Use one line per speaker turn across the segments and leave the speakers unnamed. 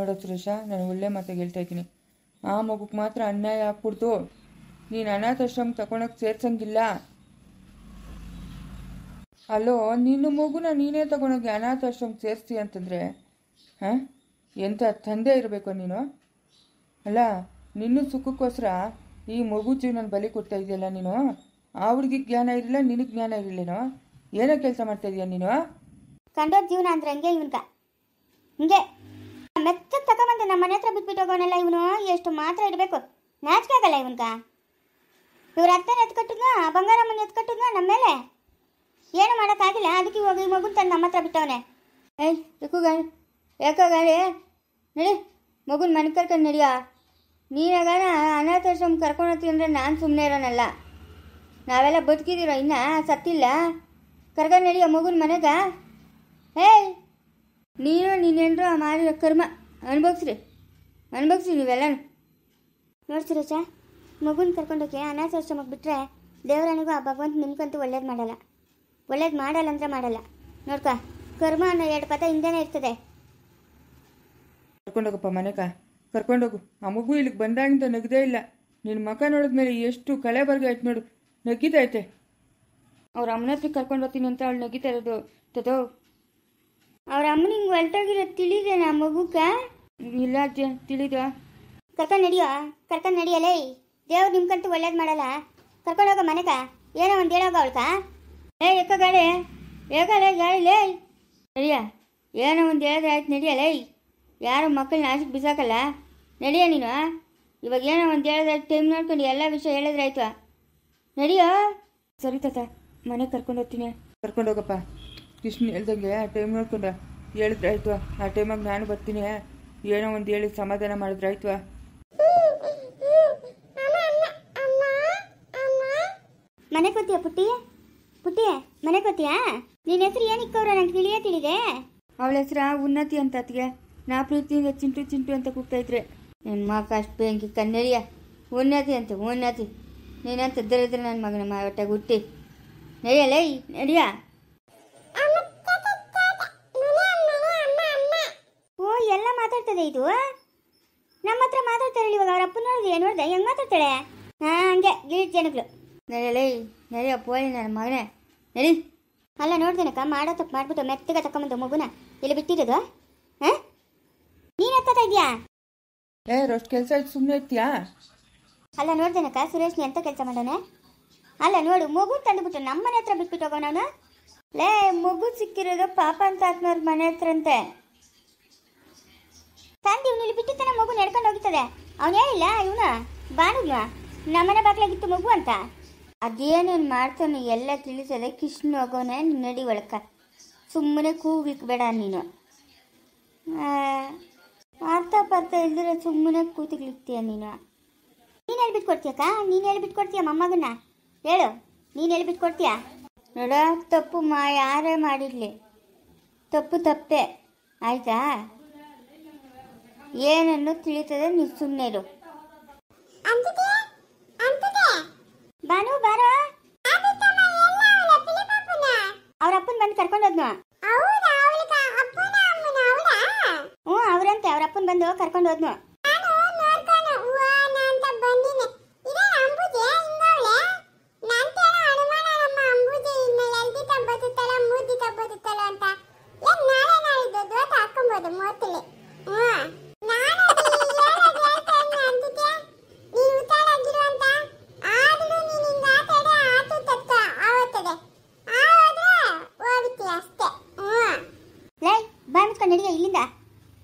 ನೋಡೋ ಸುರೇಶ, ನಾನು ಒಳ್ಳೆ ಮಾತಾಗಿ ಹೇಳ್ತಾ ಇದ್ದೀನಿ. ಆ ಮಗುಗೆ ಮಾತ್ರ ಅನ್ಯಾಯ ಆಗ್ಬಿಡ್ತು. ನೀನು ಅನಾಥಾಶ್ರಮ ತಗೊಳಕ್ಕೆ ಸೇರ್ಸಂಗಿಲ್ಲ. ಅಲ್ಲೋ, ನಿನ್ನ ಮಗುನ ನೀನೇ ತಗೊಂಡೋಗಿ ಅನಾಥಾಶ್ರಮಕ್ಕೆ ಸೇರಿಸ್ತಿ ಅಂತಂದರೆ ಎಂಥ ತಂದೆ ಇರಬೇಕು ನೀನು? ಅಲ್ಲ, ನಿನ್ನ ಸುಖಕ್ಕೋಸ್ಕರ ಈ ಮಗು ಜೀವನ ಬಲಿ ಕೊಡ್ತಾ ಇದೆಯಲ್ಲ ನೀನು. ಆ ಹುಡುಗಿಗೆ ಜ್ಞಾನ ಇರಲಿಲ್ಲ, ನಿನಗೆ ಜ್ಞಾನ ಇರಲಿಲ್ಲೇನೋ? ಏನೋ ಕೆಲಸ ಮಾಡ್ತಾ ಇದೀಯ ನೀನು?
ಕಂಡೋರ್ ಜೀವನ ಅಂದ್ರೆ ಹಂಗೆ ಇವನ್ಗ. ಹಿಂಗೆ ಮೆಚ್ಚಕ್ಕೆ ತಗೊಂಬಂದು ನಮ್ಮ ಮನೆ ಹತ್ರ ಬಿಟ್ಬಿಟ್ಟು ಹೋಗೋನಲ್ಲ ಇವನು. ಎಷ್ಟು ಮಾತ್ರ ಇರಬೇಕು, ನಾಚಿಕೆ ಆಗಲ್ಲ ಇವನ್ಗ. ಇವ್ರ ಅತ್ತನ ಎತ್ಕಟ್ಟಿದ್ನ, ಬಂಗಾರಮ್ಮನ ಎತ್ಕಟ್ಟಿದ್ನ ನಮ್ಮ ಮೇಲೆ. ಏನು ಮಾಡೋಕ್ಕಾಗಿಲ್ಲ, ಅದಕ್ಕೆ ಇವಾಗ ಈ ಮಗುನ ತಂದು ನಮ್ಮ ಹತ್ರ ಬಿಟ್ಟವನೆ. ಯಾಕೋ ಗಾಳಿ ನಡಿ, ಮಗುನ ಮನೆ ಕರ್ಕೊಂಡು ನಡಿಯ. ನೀನಾಗ ಅನಾಥಾಶ್ರಮ ಕರ್ಕೊಂಡು ಹೋಗ್ತೀನಿ ಅಂದರೆ ನಾನು ಸುಮ್ಮನೆ ಇರೋನಲ್ಲ. ನಾವೆಲ್ಲ ಬದುಕಿದ್ದೀರೋ, ಇನ್ನೂ ಸತ್ತಿಲ್ಲ. ಕರ್ಕೊಂಡು ನಡಿಯ ಮಗುನ ಮನೆಗ. ನೀನು ನೀನೇನ್ರು ಮಾಡಿರೋ ಕರ್ಮ ಅನುಭವಿಸ್ರಿ ನೀವೆಲ್ಲ. ನೋಡಿ ಸುರೇಶ, ಮಗುನ ಕರ್ಕೊಂಡೋಗಿ ಅನಾಥಾಶ್ರಮಕ್ಕೆ ಬಿಟ್ಟರೆ ದೇವರನಿಗೂ ಆ ಭಗವಂತ ನಿಮ್ಗಂತೂ ಒಳ್ಳೇದು ಮಾಡಲ್ಲ ಅಂದ್ರೆ ಮಾಡಲ್ಲ. ನೋಡ್ಕ, ಕರ್ಮ ಅನ್ನೋ 2 ಪದ ಹಿಂದೆನೇ ಇರ್ತದೆ.
ಕರ್ಕೊಂಡೋಗಪ್ಪ ಮನೆಗ, ಕರ್ಕೊಂಡೋಗು. ಆ ಮಗು ಇಲ್ಲಿಗೆ ಬಂದಾಗಿಂದ ನಗದೇ ಇಲ್ಲ. ನಿನ್ನ ಮಕ ನೋಡಿದ್ಮೇಲೆ ಎಷ್ಟು ಕಳೆ ಬರ್ಗಾಯ್ತು ನೋಡು, ನಗಿತೈತೆ. ಅವ್ರ ಅಮ್ಮನ ಹತ್ರ ಕರ್ಕೊಂಡು ಹೋಗ್ತೀನಿ ಅಂತ ಅವಳು ನಗಿತಾ ಇರೋದು. ತದೋ, ಅವ್ರ ಅಮ್ಮನ ಹಿಂಗೆ ಹೊಲ್ಟೋಗಿರೋದು ತಿಳಿದೇನ ಆ ಮಗುಕ? ಇಲ್ಲ ಅಜ್ಜಿ, ತಿಳಿದ.
ಕರ್ಕೊಂಡು ನಡಿಯಲೇ. ದೇವ್ರು ನಿಮ್ಗಂತೂ ಒಳ್ಳೇದು ಮಾಡಲ್ಲ. ಕರ್ಕೊಂಡೋಗೋ ಮನೆಗ. ಏನೋ ಒಂದು ಹೇಳೋಗ ಅವಳ್ಕ.
ಎಕ್ಕ ಗಾಳಿ ಗಾಳಿ ನಡಿಯ. ಏನೋ ಒಂದು ಹೇಳಿದ್ರೆ ಆಯ್ತು, ನಡಿಯಲೇ. ಯಾರು ಮಕ್ಕಳನ್ನ ಆಸೆಗೆ ಬಿಸಾಕಲ್ಲ. ನಡಿಯ ನೀನು. ಇವಾಗ ಏನೋ ಒಂದು ಹೇಳಿದ್ರೆ ಟೈಮ್ ನೋಡ್ಕೊಂಡು ಎಲ್ಲ ವಿಷಯ ಹೇಳಿದ್ರೆ ಆಯ್ತು. ನಡಿಯೋ. ಸರಿ ತಾತ, ಮನೆಗೆ ಕರ್ಕೊಂಡು ಹೋಗ್ತೀನಿ. ಕರ್ಕೊಂಡೋಗಪ್ಪ. ಕೃಷ್ಣ ಹೇಳ್ದಂಗೆ ಟೈಮ್ ನೋಡ್ಕೊಂಡು ಹೇಳಿದ್ರೆ ಆಯ್ತು. ಆ ಟೈಮಾಗ ನಾನು ಬರ್ತೀನಿ. ಏನೋ ಒಂದು ಹೇಳಿ ಸಮಾಧಾನ ಮಾಡಿದ್ರೆ ಆಯ್ತು.
ಮನೆ ಕೂತೀಯ ಪುಟ್ಟಿ? ಮನೆ ಕೂತೀಯಾ? ನಿನ್ನ ಹೆಸರು ಏನಿಕ್ಕವ್ರ ನಂಗೆ ತಿಳಿದೆ.
ಅವಳ ಹೆಸರ ಉನ್ನತಿ ಅಂತ. ಅತ್ತಿಗೆ ನಾ ಪ್ರೀತಿಯಿಂದ ಚಿಂಟು ಅಂತ ಕೂಗ್ತಾ ಇದ್ರೆ ನನ್ನ ಮಗ ಅಷ್ಟು ಬೆಂಕಿ ಕನ್ನಡಿಯ. ಉನ್ನತಿ ನೀನಂತ ದರಿದ್ರೆ ನನ್ನ ಮಗನ ಹೊಟ್ಟೆಗೆ ಹುಟ್ಟಿ. ನಡಿಯಲೇ, ನಡಿಯ.
ಓ, ಎಲ್ಲ ಮಾತಾಡ್ತದೆ ಇದು. ನಮ್ಮ ಹತ್ರ ಮಾತಾಡ್ತಾಳೆ ಇವಾಗ. ಅವ್ರ ಅಪ್ಪನ ನೋಡ್ದೆ ಹೆಂಗ್ ಮಾತಾಡ್ತಾಳೆ. ಹಂಗೆ ಗೀಟ್ ಜನಗಳು.
ನಡಿಯ ಪೋಲಿ ನನ್ನ ಮಗನೇ, ನಡಿ.
ಅಲ್ಲ, ನೋಡ್ದೇನಕ್ಕ, ಮಾಡೋ ತಪ್ಪು ಮಾಡ್ಬಿಟ್ಟು ಮೆತ್ತಗೆ ತಕೊಂಬಂದು ಮಗುನ ಇಲ್ಲಿ ಬಿಟ್ಟಿರೋದು. ನೀನ್ ಎತ್ತಾ ಇದೆಯಾ?
ಅಷ್ಟು ಕೆಲಸ ಆಯ್ತು, ಸುಮ್ಮನೆ ಇರ್ತೀಯಾ?
ಅಲ್ಲ, ನೋಡ್ದೇನಕ್ಕ, ಸುರೇಶ್ನಿ ಎಂತ ಕೆಲಸ ಮಾಡೋಣ. ಅಲ್ಲ ನೋಡು, ಮಗು ತಂದುಬಿಟ್ಟು ನಮ್ಮ ಮನೆ ಹತ್ರ ಬಿಟ್ಬಿಟ್ಟು ಹೋಗೋ. ನಾನು ಮಗು ಸಿಕ್ಕಿರೋದು ಪಾಪ ಅಂತ ಆತ್ಮವ್ರ ಮನೆ ಹತ್ರ ಅಂತೆ. ತಂದು ಇವನು ಇಲ್ಲಿ ಬಿಟ್ಟಿದ್ದಾನೆ, ಮಗು ನಡ್ಕೊಂಡು ಹೋಗಿತ್ತದೆ. ಅವನು ಹೇಳಿಲ್ಲ ಇವನು ಬಾನುಗ್ನ ನಮ್ಮನೆ ಬಾಗ್ಲಾಗಿತ್ತು ಮಗು ಅಂತ. ಅದೇನೇನು ಮಾಡ್ತಾನೆ ಎಲ್ಲ ತಿಳಿಸದೆ. ಕೃಷ್ಣ ಹೋಗೋನೆ, ನಡಿ ಒಳಕ. ಸುಮ್ಮನೆ ಕೂಗ್ಲಿಕ್ಕೆ ನೀನು. ಅರ್ಥ ಇಲ್ದಿರ ಸುಮ್ಮನೆ ಕೂತಿಗ್ಲಿಕ್ತೀಯ ನೀನು. ನೀನು ಹೇಳ್ಬಿಟ್ಕೊಡ್ತೀಯಕ್ಕ? ನೀನು ಹೇಳ್ಬಿಟ್ಕೊಡ್ತೀಯ ಮೊಮ್ಮಗನ್ನ? ಹೇಳು, ನೀನು ಹೇಳ್ಬಿಟ್ಕೊಡ್ತೀಯ? ನೋಡ, ತಪ್ಪು ಯಾರೇ ಮಾಡಿರಲಿ, ತಪ್ಪೇ ಆಯ್ತಾ? ಏನನ್ನು ತಿಳಿತದೆ, ನೀವು ಸುಮ್ಮನೆ ಇರು. ಬಾನು ಬಾರ. ಅವ್ರ ಅಪ್ಪನ ಬಂದು ಕರ್ಕೊಂಡೋದ್ನು. ಅವ್ರಂತೆ, ಅವ್ರ ಅಪ್ಪನ ಬಂದು ಕರ್ಕೊಂಡು ಹೋದ್ನು. ನಡಿಗೆ ಇಲ್ಲಿಂದ.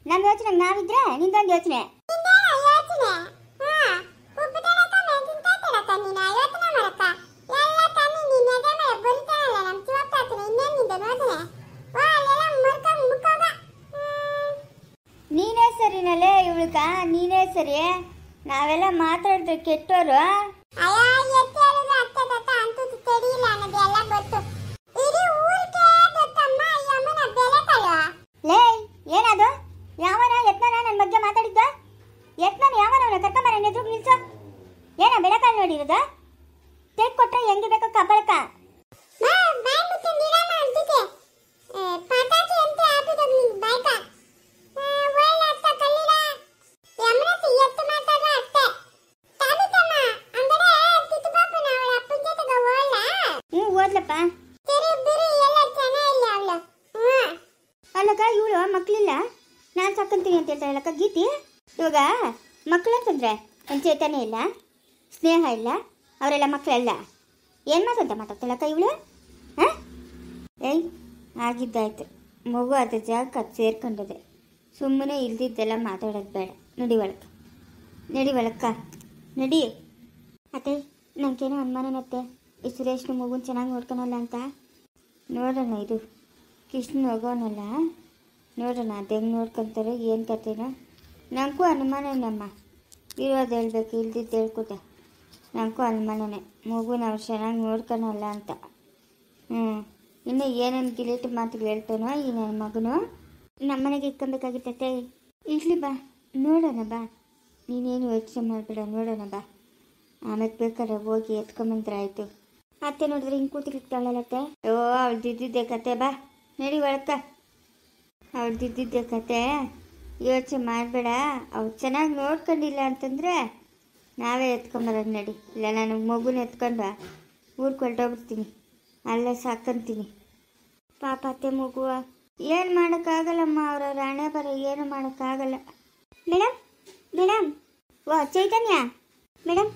ನಮ್ಮ ಯೋಚನೆ ನಾವಿದ್ರೆ ನಿಂದೊಂದು ಯೋಚನೆ. ನೀನೇ ಸರಿನಲ್ಲೇ ಇವಳ್ಕ, ನೀನೇ ಸರಿ. ನಾವೆಲ್ಲ ಮಾತಾಡಿದ್ರೆ ಕೆಟ್ಟೋರು. ಏನದು? ಯಾವನ ಯತ್ನ ನನ್ನ ಬಗ್ಗೆ ಮಾತಾಡಿದ್ದ? ಯತ್ನ ಯಾವನ ಕರ್ಕೊಂಬರ ಎದುರು ನಿಲ್ಸು. ಏನ ಬೆಳಕಾಲ್ ನೋಡಿರೋದ? ತೆಗ್ ಕೊಟ್ರೆ ಹೆಂಗೆ ಬೇಕೋ ಕಬ್ಬಳಕ. ಹಾಕೊಂತೀನಿ ಅಂತ ಹೇಳ್ತಾಳಕ್ಕ ಗೀತಿ. ಇವಾಗ ಮಕ್ಕಳು ಅಂತಂದ್ರೆ ಒಂದು ಚೇತನ ಇಲ್ಲ, ಸ್ನೇಹ ಇಲ್ಲ, ಅವರೆಲ್ಲ ಮಕ್ಕಳೆಲ್ಲ. ಏನು ಮಾತಂತ ಮಾತಾಡ್ತಾಳಕ್ಕ ಇವಳು? ಹಾಂ ಏಯ್ ಆಗಿದ್ದಾಯ್ತು, ಮಗು ಅದ್ರ ಜಾಗಕ್ಕೆ ಅದು ಸೇರ್ಕೊಂಡದೆ. ಸುಮ್ಮನೆ ಇಲ್ದಿದ್ದೆಲ್ಲ ಮಾತಾಡೋದು ಬೇಡ. ನಡಿ ಒಳಕ್ಕೆ, ನಡಿ ಒಳಕ್ಕ, ನಡಿ. ಅತ್ತೆ ನನಗೇನೋ ಅನುಮಾನನತ್ತೆ, ಈ ಸುರೇಶ್ನ ಮಗುನ ಚೆನ್ನಾಗಿ ನೋಡ್ಕೊಳಲ್ಲ ಅಂತ. ನೋಡೋಣ, ಇದು ಕೃಷ್ಣ ಹೋಗೋನಲ್ಲ, ನೋಡೋಣ ಅದು ಹೆಂಗೆ ನೋಡ್ಕೊತಾರೆ, ಏನು ಕತೆನೋ. ನನಗೂ ಅನುಮಾನನಮ್ಮ, ಇರೋದು ಹೇಳ್ಬೇಕು, ಇಲ್ದಿದ್ದು ಹೇಳ್ಕೊತೆ. ನನಗೂ ಅನುಮಾನನೇ, ಮಗುನ ಅವ್ರು ಚೆನ್ನಾಗಿ ನೋಡ್ಕೊಳಲ್ಲ ಅಂತ. ಇನ್ನು ಏನೇನು ಗಿಲೇಟ್ ಮಾತುಗಳು ಹೇಳ್ತಾನೋ ಈ ನನ್ನ ಮಗನು. ನಮ್ಮನೆಗೆ ಇಟ್ಕೊಬೇಕಾಗಿತ್ತತ್ತೆ. ಇರ್ಲಿ ಬಾ, ನೋಡೋಣ ಬಾ, ನೀನೇನು ಯೋಚನೆ ಮಾಡಬೇಡ, ನೋಡೋಣ ಬಾ. ಆಮೇಲೆ ಬೇಕಾದ್ರೆ ಹೋಗಿ ಎತ್ಕೊಂಬಂದ್ರೆ ಆಯಿತು. ಅತ್ತೆ ನೋಡಿದ್ರೆ ಹಿಂಗೆ ಕೂತಿರ್ತಾಳಲ್ಲತ್ತೆ. ಓ ಅವಳ್ದಿದ್ದಿದ್ದೆ ಕತೆ, ಬಾ ನಡಿ ಒಳಕ್ಕ. ಅವಳ್ದಿದ್ದಿದ್ದೆ ಕತೆ, ಯೋಚನೆ ಮಾಡಬೇಡ. ಅವ್ರು ಚೆನ್ನಾಗಿ ನೋಡ್ಕೊಂಡಿಲ್ಲ ಅಂತಂದರೆ ನಾವೇ ಎತ್ಕೊಂಬರೋದು ನಡಿ. ಇಲ್ಲ ನಾನು ಮಗುನ ಎತ್ಕೊಂಡು ಊರಿಗೆ ಹೊರಟೋಗ್ಬಿಡ್ತೀನಿ, ಅಲ್ಲೇ ಸಾಕಂತೀನಿ. ಪಾಪ ಅತ್ತೆ ಮಗುವ ಏನು ಮಾಡೋಕ್ಕಾಗಲ್ಲಮ್ಮ, ಅವ್ರವ್ರ ಹಣೆ ಬರ ಏನು ಮಾಡೋಕ್ಕಾಗಲ್ಲ. ಮೇಡಮ್ ಮೇಡಮ್, ವಾ ಚೈತನ್ಯ ಮೇಡಮ್,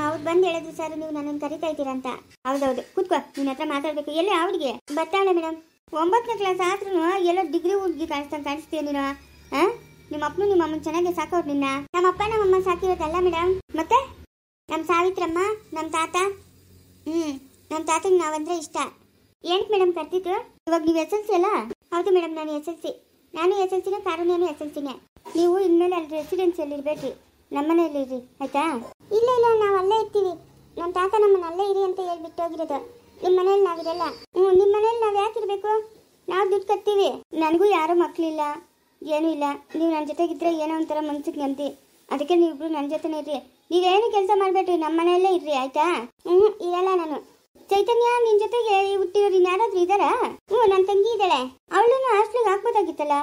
ಅವ್ರು ಬಂದು ಹೇಳಿದ್ರು ಸರ್ ನೀವು ನನ್ನನ್ನು ಕರಿತಾ ಇದ್ದೀರಾ ಅಂತ. ಹೌದೌದು, ಕೂತ್ಕೋ, ನಿನ್ನ ಹತ್ರ ಮಾತಾಡಬೇಕು. ಎಲ್ಲಿ ಅವ್ರಿಗೆ ಬರ್ತಾಳೆ ಮೇಡಮ್. 9ನೇ ಕ್ಲಾಸ್ ಆದ್ರೂ ಎಲ್ಲೋ ಡಿಗ್ರಿ ಹುಡುಗಿ ಕಾಣಿಸ್ತೀಯ ನೀನು. ಹಾಂ, ನಿಮ್ಮ ಅಪ್ಪನು ನಿಮ್ಮ ಅಮ್ಮನ ಚೆನ್ನಾಗಿ ಸಾಕೋರು ನಿನ್ನ. ನಮ್ಮಪ್ಪ ನಮ್ಮಮ್ಮ ಸಾಕಿರೋದಲ್ಲ ಮೇಡಮ್. ಮತ್ತೆ ನಮ್ಮ ಸಾವಿತ್ರಮ್ಮ, ನಮ್ಮ ತಾತ, ನಮ್ಮ ತಾತಂಗೆ ನಾವಂದ್ರೆ ಇಷ್ಟ. ಏನಕ್ಕೆ ಮೇಡಮ್ ಕರ್ತಿದ್ದು? ಇವಾಗ ನೀವು SLC ಅಲ್ಲ? ಹೌದು ಮೇಡಮ್, ನಾನು SLC. ನಾನು SLCನೇ, ಕಾರುಣ್ಯನೂ SLCನೇ. ನೀವು ಇನ್ಮೇಲೆ ಅಲ್ಲಿ ರೆಸಿಡೆನ್ಸಿಯಲ್ಲಿ ಇರಬೇಡ್ರಿ, ನಮ್ಮನೇಲಿ ಇರ್ರಿ ಆಯ್ತಾ? ಇಲ್ಲ ಇಲ್ಲ, ನಾವು ಅಲ್ಲೇ ಇರ್ತೀವಿ. ನಮ್ಮ ತಾತ ನಮ್ಮನ್ನ ಅಲ್ಲೇ ಇರಿ ಅಂತ ಹೇಳ್ಬಿಟ್ಟು ಹೋಗಿರೋದು. ನಿಮ್ಮ ಮನೇಲಿ ನಾವಿರಲ್ಲ. ನಿಮ್ಮ ಮನೇಲಿ ನಾವು ಯಾಕೆ ಇರಬೇಕು? ನಾವು ದುಡ್ಡು ಕಟ್ತೀವಿ. ನನಗೂ ಯಾರೂ ಮಕ್ಕಳಿಲ್ಲ, ಏನೂ ಇಲ್ಲ. ನೀವು ನನ್ನ ಜೊತೆಗಿದ್ರೆ ಏನೋ ಒಂಥರ ಮನ್ಸಿಗೆ ನೆಮ್ಮದಿ. ಅದಕ್ಕೆ ನೀವಿಬ್ರು ನನ್ನ ಜೊತೆನೇ ಇರ್ರಿ. ನೀವೇನು ಕೆಲಸ ಮಾಡಬೇಡ್ರಿ, ನಮ್ಮ ಮನೆಯಲ್ಲೇ ಇರ್ರಿ ಆಯ್ತಾ? ಇರಲ್ಲ ನಾನು. ಚೈತನ್ಯ, ನಿನ್ನ ಜೊತೆಗೆ ಹುಟ್ಟಿರೋರು ಇನ್ಯಾರಾದ್ರೂ ಇದ್ದಾರಾ? ನನ್ನ ತಂಗಿ ಇದ್ದಾಳೆ, ಅವಳನ್ನು ಹಾಸ್ಟ್ಲಿಗೆ ಹಾಕ್ಬೋದಾಗಿತ್ತಲ್ಲ.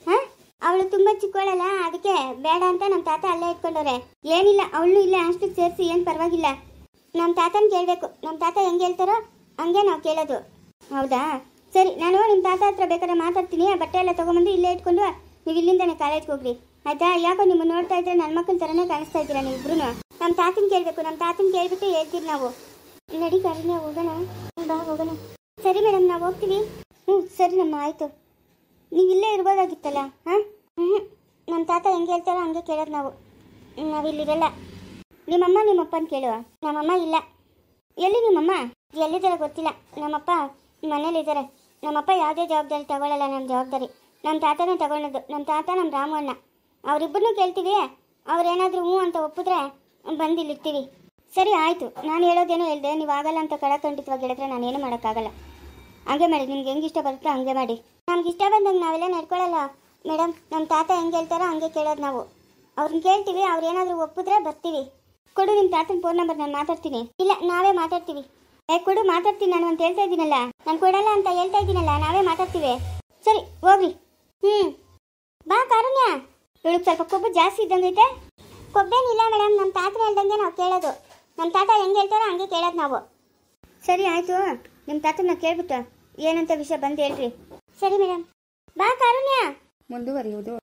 ಹಾಂ, ಅವಳು ತುಂಬ ಚಿಕ್ಕವಳಲ್ಲ, ಅದಕ್ಕೆ ಬೇಡ ಅಂತ ನಮ್ಮ ತಾತ ಅಲ್ಲೇ ಇಟ್ಕೊಂಡವ್ರೆ. ಏನಿಲ್ಲ, ಅವಳು ಇಲ್ಲೇ ಹಾಸ್ಟ್ಲಿಗೆ ಸೇರಿಸಿ, ಏನು ಪರವಾಗಿಲ್ಲ. ನಮ್ಮ ತಾತನ ಕೇಳಬೇಕು, ನಮ್ಮ ತಾತ ಹೆಂಗೆ ಹೇಳ್ತಾರೋ ಹಂಗೆ ನಾವು ಕೇಳೋದು. ಹೌದಾ, ಸರಿ, ನಾನು ನಿಮ್ಮ ತಾತ ಹತ್ರ ಬೇಕಾದ್ರೆ ಮಾತಾಡ್ತೀನಿ. ಬಟ್ಟೆ ಎಲ್ಲ ತೊಗೊಂಬಂದು ಇಲ್ಲೇ ಇಟ್ಕೊಂಡು ನೀವು ಇಲ್ಲಿಂದನೇ ಕಾಲೇಜ್ಗೆ ಹೋಗ್ರಿ ಆಯ್ತಾ? ಯಾಕೋ ನಿಮ್ಮ ನೋಡ್ತಾ ಇದ್ರೆ ನನ್ನ ಮಕ್ಕಳ ಥರನೇ ಕಾಣಿಸ್ತಾ ಇದ್ದೀರಾ ನೀವಿಬ್ರು. ನಮ್ಮ ತಾತನ ಕೇಳಬೇಕು, ನಮ್ಮ ತಾತನ ಕೇಳ್ಬಿಟ್ಟು ಹೇಳ್ತೀವಿ ನಾವು. ನಡಿ ಕಾರಿನ ಹೋಗೋಣ, ಬಾ ಹೋಗೋಣ. ಸರಿ ಮೇಡಮ್, ನಾವು ಹೋಗ್ತೀವಿ. ಸರಿ ನಮ್ಮ, ಆಯಿತು. ನೀವು ಇಲ್ಲೇ ಇರ್ಬೋದಾಗಿತ್ತಲ್ಲ. ಹಾಂ, ನಮ್ಮ ತಾತ ಹೆಂಗೆ ಹೇಳ್ತಾರೋ ಹಂಗೆ ಕೇಳೋದು ನಾವು. ನಾವಿಲ್ಲಿರಲ್ಲ. ನಿಮ್ಮಮ್ಮ ನಿಮ್ಮಪ್ಪನ ಕೇಳುವ. ನಮ್ಮಮ್ಮ ಇಲ್ಲ. ಎಲ್ಲಿ ನಿಮ್ಮಮ್ಮ? ಎಲ್ಲಿದ್ದಾರೆ ಗೊತ್ತಿಲ್ಲ. ನಮ್ಮಪ್ಪ ಮನೇಲಿದ್ದಾರೆ. ನಮ್ಮಪ್ಪ ಯಾವುದೇ ಜವಾಬ್ದಾರಿ ತಗೊಳ್ಳಲ್ಲ, ನಮ್ಮ ಜವಾಬ್ದಾರಿ ನಮ್ಮ ತಾತನೇ ತಗೊಳ್ಳೋದು. ನಮ್ಮ ತಾತ, ನಮ್ಮ ರಾಮು ಅಣ್ಣ, ಅವರಿಬ್ಬರನ್ನೂ ಕೇಳ್ತೀವಿ. ಅವ್ರೇನಾದರೂ ಹ್ಞೂ ಅಂತ ಒಪ್ಪಿದ್ರೆ ಬಂದು ಇಲ್ಲಿರ್ತೀವಿ. ಸರಿ ಆಯಿತು, ನಾನು ಹೇಳೋದೇನೋ ಹೇಳಿದೆ. ನೀವು ಆಗಲ್ಲ ಅಂತ ಖಂಡಿತವಾಗಿ ಹೇಳಿದ್ರೆ ನಾನೇನು ಮಾಡೋಕ್ಕಾಗಲ್ಲ. ಹಂಗೆ ಮಾಡಿ, ನಿಮ್ಗೆ ಹೆಂಗೆ ಇಷ್ಟ ಬರುತ್ತೋ ಹಂಗೆ ಮಾಡಿ. ನಮ್ಗೆ ಇಷ್ಟ ಬಂದಂಗೆ ನಾವೆಲ್ಲ ನಡ್ಕೊಳ್ಳಲ್ಲ ಮೇಡಮ್. ನಮ್ಮ ತಾತ ಹೆಂಗೆ ಹೇಳ್ತಾರೋ ಹಂಗೆ ಕೇಳೋದು ನಾವು. ಅವ್ರನ್ನ ಕೇಳ್ತೀವಿ, ಅವ್ರು ಏನಾದರೂ ಒಪ್ಪಿದ್ರೆ ಬರ್ತೀವಿ. ಕೊಡು ನಿಮ್ಮ ತಾತನ ಫೋನ್ ನಂಬರ್, ನಾನು ಮಾತಾಡ್ತೀನಿ. ಇಲ್ಲ, ನಾವೇ ಮಾತಾಡ್ತೀವಿ. ಕೊಡು, ಮಾತಾಡ್ತೀನಿ ನಾನು ಅಂತ ಹೇಳ್ತಾ ಇದ್ದೀನಲ್ಲ. ನಾನು ಕೊಡಲ್ಲ ಅಂತ ಹೇಳ್ತಾ ಇದ್ದೀನಲ್ಲ, ನಾವೇ ಮಾತಾಡ್ತೀವಿ. ಸರಿ ಹೋಗ್ರಿ. ಬಾ ಕಾರುಣ್ಯ. ಇವಳಿಗೆ ಸ್ವಲ್ಪ ಕೊಬ್ಬು ಜಾಸ್ತಿ ಇದ್ದಂಗೈತೆ. ಕೊಬ್ಬೇನಿಲ್ಲ ಮೇಡಮ್, ನಮ್ಮ ತಾತನ ಹೇಳ್ದಂಗೆ ನಾವು ಕೇಳೋದು. ನಮ್ಮ ತಾತ ಹೆಂಗೆ ಹೇಳ್ತಾರೋ ಹಂಗೆ ಕೇಳೋದು ನಾವು. ಸರಿ ಆಯಿತು, ನಿಮ್ಮ ತಾತನ ಕೇಳ್ಬಿಟ್ಟು ಏನಂತ ವಿಷಯ ಬಂದು ಹೇಳ್ರಿ. ಸರಿ ಮೇಡಮ್. ಬಾ ಕಾರುಣ್ಯ.
ಮುಂದುವರಿಯುವುದು